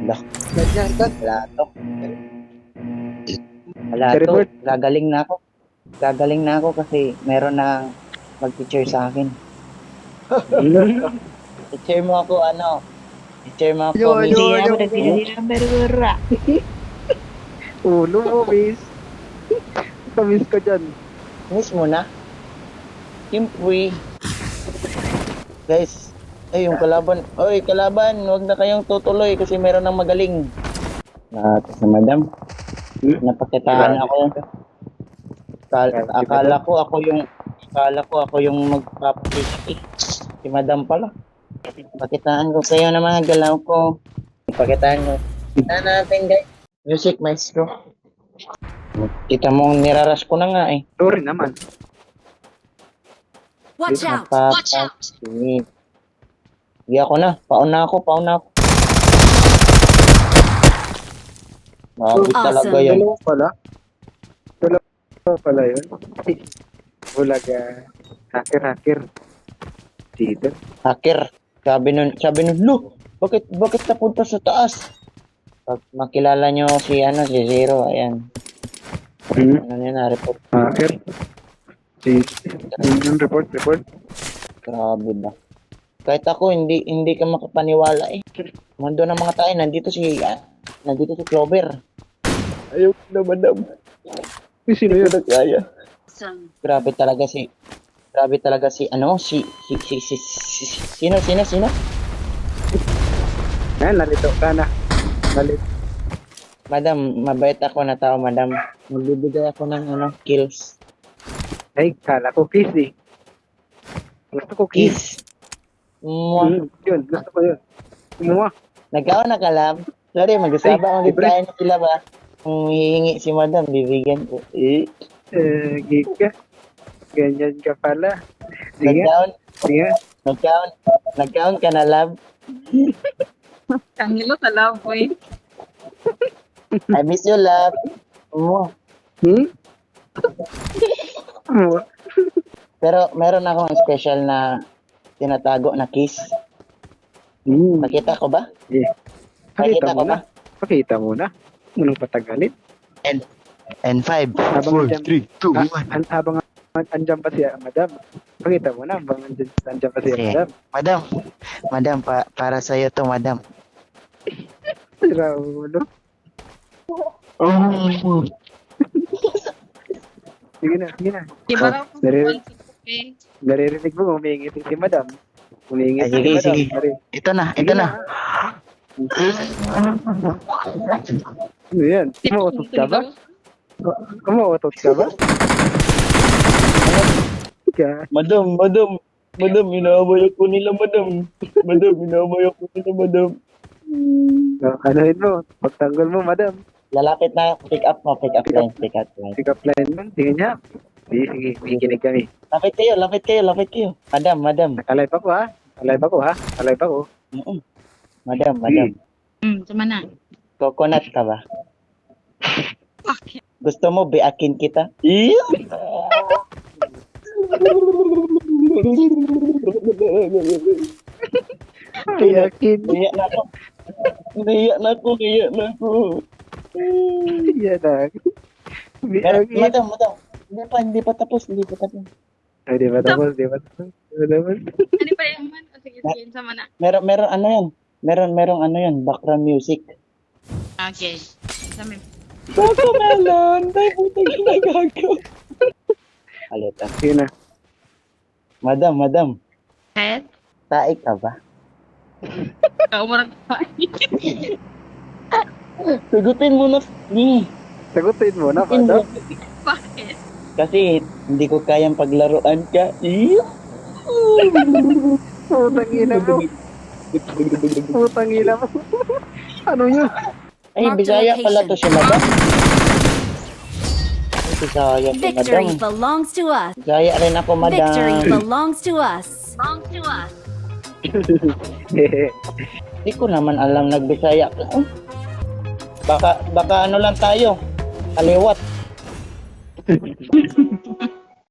Dah. Wala to. Wala to. Gagaling na ako. Gagaling na ako kasi meron na mag-teacher sa akin. Teacher mo ako ano? Teacher mo ako. Hindi ako nagpinahirap Ulo mo, miss. Miss ko dyan. Miss mo na? Siyempre. Guys, ay yung kalaban. Oy, kalaban, huwag na kayong tutuloy kasi meron ng magaling. Sa madam. Napakitaan ako. Akala ko ako yung magpapakita. Si madam pala. Pakitaan ko kayo ng mga galaw ko. Pakitaan ko. Kita natin guys. Music maestro. Kita mo, niraras ko na nga eh. Sorry naman. Watch out! Watch out! Hindi ako na. Pauna ako. Mabit talaga yan. Dalawa pala yun. Bulaga. Hacker. Dito. Hacker. Sabi nun, lo, bakit napunta sa taas? Pag makilala nyo si Zero, ayan. Ano yun na, report. Hacker. Yung report. Grabe ba. Kahit ako, hindi ka makapaniwala eh. Mando ng mga tayo, nandito si Clover. Ayaw na, madam. Sino yun? Nagkaya. Grabe talaga si sino? Nalito ka na. Madam, mabait ako na tao, madam. Magbibigay ako ng kills. Ay, kala ko kiss eh. Gusto ko kiss. Yun, gusto ko yun. Kumuha. Nagkaon na kalab. Sorry, mag-usaba ang gitahin na sila ba? Kung hihingi si madam, bibigyan ko. Giga. Ganyan ka pala. Sige. Nagkaon ka na, lab. Kangilo talaw ko eh. I miss you, lab. Pero meron akong special na tinatago na kiss. Nakita ko ba? Yeah. Nakita ko ba? Pakita mo na. Anong patagalin? And 5, 4, 3, 2, 1. Habang andyan pa siya, madam. Pakita mo na, habang andyan pa siya, madam. Madam, para sa'yo to, madam. Raulo. Sige na. Diba raw po Naririnig mo, umingiti si madam. Umingiti si madam. Sige. Ito na. Ano yan? Umuutot ka ba? Madam, inaamay ako nila, madam. Anuhin mo, pagtanggol mo, madam. Lalapit na, pick up line. Pick up line mo, tingin niya. Sige, kikinig kami. Lapit kayo. Madam. Alive ako ha. Madam. Sama na. Coconut ka ba? Okay. Gusto mo, biakin kita? Biakin. Naiyak na ako. Yan na. Biakin. Madam. Hindi pa tapos. Ay, di ba tapos? Ano pa yung man? O sige, sama na. Meron ano yan? Merong ano yan, background music. Okay. Sama. Baka melon, tayo putang ginagago. Alita. Sige na. Madam. Kahit? Taik ka ba? Kaumarang pa. Sagutin mo na. Sagutin mo na, madam. Bakit? Kasi hindi ko kayang paglaruan ka. Putang ina mo. Ano yun? Ay, Bisaya pala to si madam. Ay, Bisaya si madam. Victory belongs to us. Bisaya rin ako, madam. Victory belongs to us. Hindi ko naman alam nagbisaya ka. Baka ano lang tayo. Kaliwat.